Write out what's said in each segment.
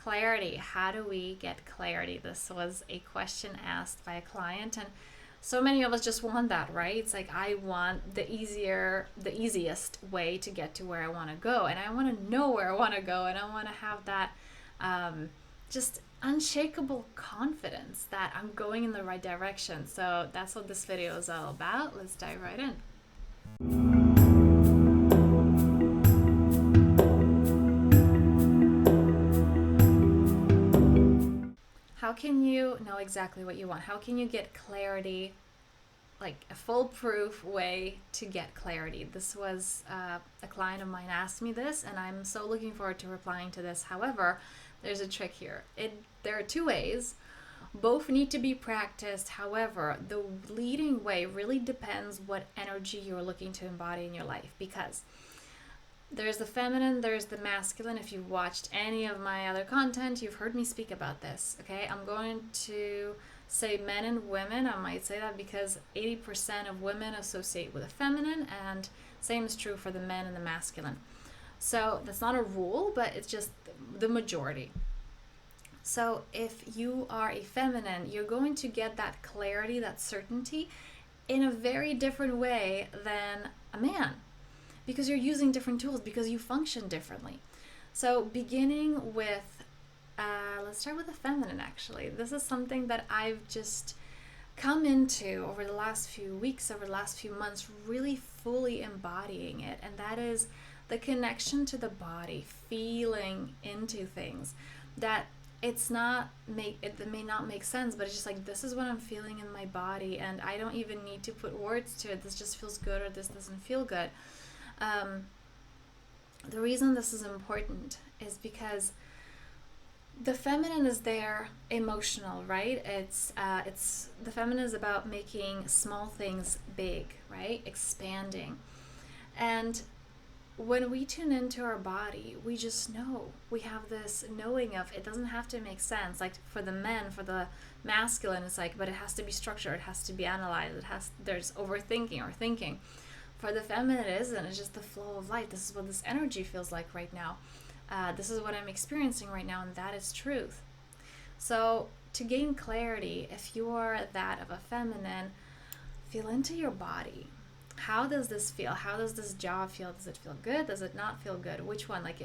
clarity. How do we get clarity? This was a question asked by a client, and so many of us just want that, right? It's like, I want the easiest way to get to where I want to go, and I want to know where I want to go, and I want to have that just unshakable confidence that I'm going in the right direction. So that's what this video is all about. Let's dive right in. How can you know exactly what you want? How can you get clarity, like a foolproof way to get clarity? This was a client of mine asked me this, and I'm so looking forward to replying to this. However, there's a trick here. There are two ways. Both need to be practiced. However, the leading way really depends what energy you're looking to embody in your life, because there's the feminine, there's the masculine. If you've watched any of my other content, you've heard me speak about this, okay? I'm going to say men and women. I might say that because 80% of women associate with the feminine, and same is true for the men and the masculine. So that's not a rule, but it's just the majority. So if you are a feminine, you're going to get that clarity, that certainty in a very different way than a man, because you're using different tools, because you function differently. So beginning with, let's start with the feminine actually. This is something that I've just come into over the last few weeks, over the last few months, really fully embodying it. And that is the connection to the body, feeling into things that it may not make sense, but it's just like, this is what I'm feeling in my body, and I don't even need to put words to it. This just feels good, or this doesn't feel good. The reason this is important is because the feminine is there, emotional, right? It's the feminine is about making small things big, right? Expanding. And when we tune into our body, we just know. We have this knowing of, it doesn't have to make sense. Like for the men, for the masculine, it's like, but it has to be structured, it has to be analyzed, there's overthinking or thinking. For the feminine, it isn't. It's just the flow of light. This is what this energy feels like right now. This is what I'm experiencing right now, and that is truth. So to gain clarity, if you are that of a feminine, feel into your body. How does this feel? How does this job feel? Does it feel good? Does it not feel good? Which one? Like,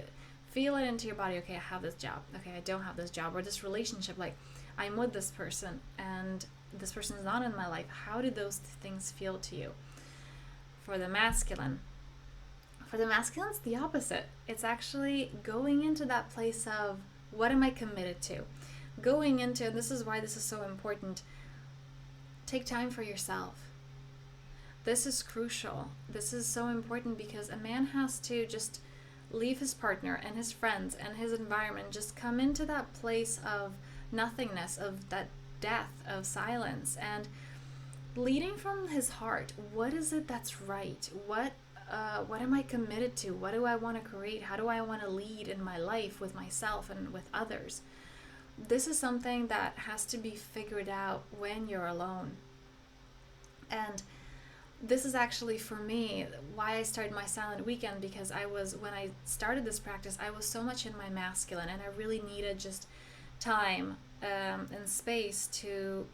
feel it into your body. Okay, I have this job. Okay, I don't have this job. Or this relationship, like, I'm with this person and this person is not in my life. How do those things feel to you? For the masculine, it's the opposite. It's actually going into that place of, what am I committed to? Going into, and this is why this is so important, take time for yourself. This is crucial. This is so important, because a man has to just leave his partner and his friends and his environment, just come into that place of nothingness, of that death, of silence, and leading from his heart. What is it that's right? What am I committed to? What do I want to create? How do I want to lead in my life, with myself and with others? This is something that has to be figured out when you're alone. And this is actually, for me, why I started my silent weekend, because when I started this practice, I was so much in my masculine, and I really needed just time and space to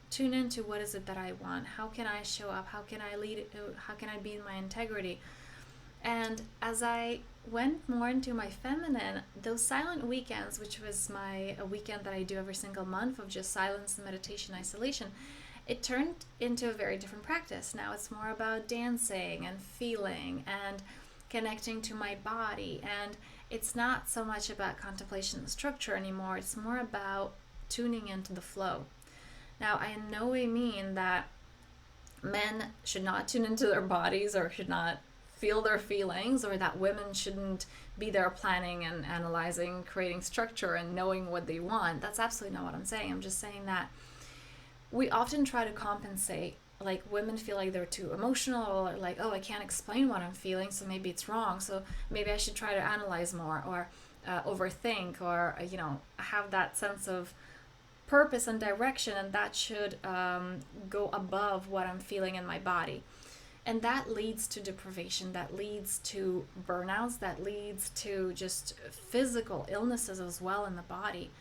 tune into, what is it that I want? How can I show up? How can I lead? How can I be in my integrity? And as I went more into my feminine, those silent weekends, which was a weekend that I do every single month of just silence and meditation, isolation, it turned into a very different practice. Now it's more about dancing and feeling and connecting to my body. And it's not so much about contemplation and structure anymore. It's more about tuning into the flow. Now, I in no way mean that men should not tune into their bodies or should not feel their feelings, or that women shouldn't be there planning and analyzing, creating structure and knowing what they want. That's absolutely not what I'm saying. I'm just saying that we often try to compensate. Like, women feel like they're too emotional, or like, oh, I can't explain what I'm feeling, so maybe it's wrong, so maybe I should try to analyze more, or overthink, or have that sense of purpose and direction, and that should go above what I'm feeling in my body. And that leads to deprivation, that leads to burnouts, that leads to just physical illnesses as well in the body.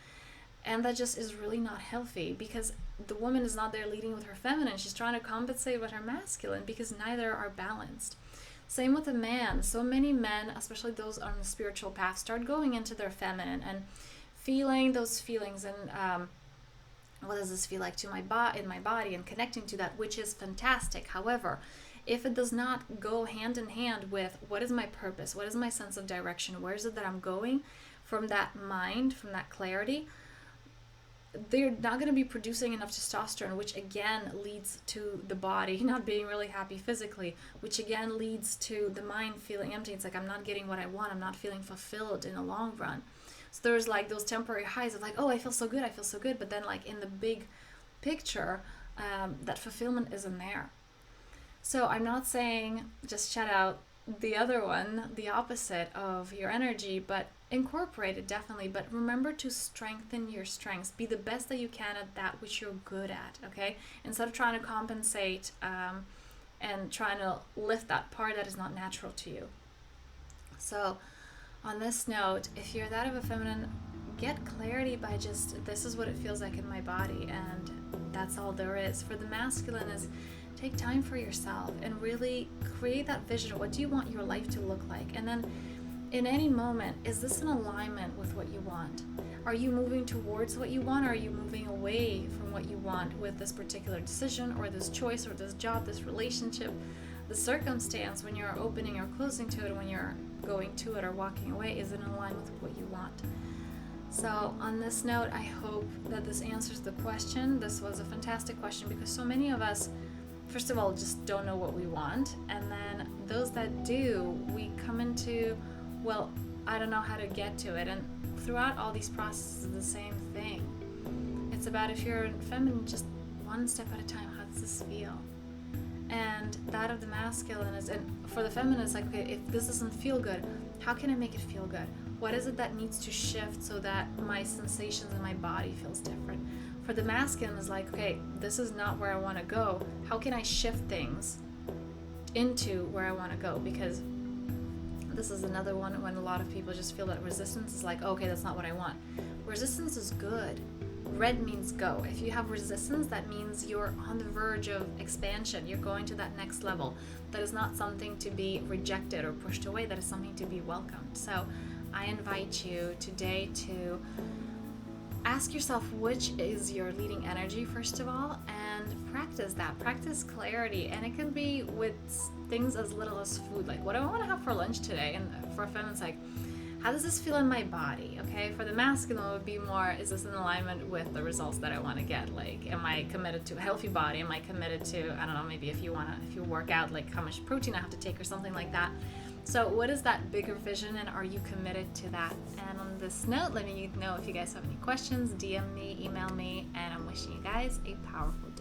And that just is really not healthy, because the woman is not there leading with her feminine. She's trying to compensate with her masculine, because neither are balanced. Same with a man. So many men, especially those on the spiritual path, start going into their feminine and feeling those feelings, and what does this feel like to in my body, and connecting to that, which is fantastic. However, if it does not go hand in hand with what is my purpose, what is my sense of direction, where is it that I'm going, from that mind, from that clarity, they're not going to be producing enough testosterone, which again leads to the body not being really happy physically, which again leads to the mind feeling empty. It's like, I'm not getting what I want, I'm not feeling fulfilled in the long run. So there's like those temporary highs of like, oh, I feel so good, but then like in the big picture, that fulfillment isn't there. So I'm not saying just shut out the other one, the opposite of your energy, but incorporate it definitely. But remember to strengthen your strengths. Be the best that you can at that which you're good at, okay? Instead of trying to compensate and trying to lift that part that is not natural to you. So on this note, if you're that of a feminine, get clarity by just, this is what it feels like in my body, and that's all there is. For the masculine is, take time for yourself and really create that vision. What do you want your life to look like? And then in any moment, is this in alignment with what you want? Are you moving towards what you want, or are you moving away from what you want with this particular decision, or this choice, or this job, this relationship, the circumstance, when you're opening or closing to it, when you're going to it or walking away? Is it in line with what you want? So on this note, I hope that this answers the question. This was a fantastic question, because so many of us, first of all, just don't know what we want. And then those that do, we come into, well, I don't know how to get to it. And throughout all these processes, the same thing. It's about, if you're feminine, just one step at a time, how does this feel? And that of the masculine is, and for the feminine, it's like, okay, if this doesn't feel good, how can I make it feel good? What is it that needs to shift so that my sensations in my body feels different? For the masculine is like, okay, this is not where I want to go. How can I shift things into where I want to go? Because this is another one when a lot of people just feel that resistance is like, okay, that's not what I want. Resistance is good. Red means go. If you have resistance, that means you're on the verge of expansion. You're going to that next level. That is not something to be rejected or pushed away. That is something to be welcomed. So I invite you today to ask yourself which is your leading energy, first of all, and practice that. Practice clarity. And it can be with things as little as food. Like, what do I want to have for lunch today? And for a feminine, it's like, how does this feel in my body? Okay, for the masculine, it would be more, is this in alignment with the results that I want to get? Like, am I committed to a healthy body? Am I committed to, I don't know, maybe if you work out, like how much protein I have to take or something like that. So what is that bigger vision, and are you committed to that? And on this note, let me know if you guys have any questions. DM me, email me, and I'm wishing you guys a powerful day.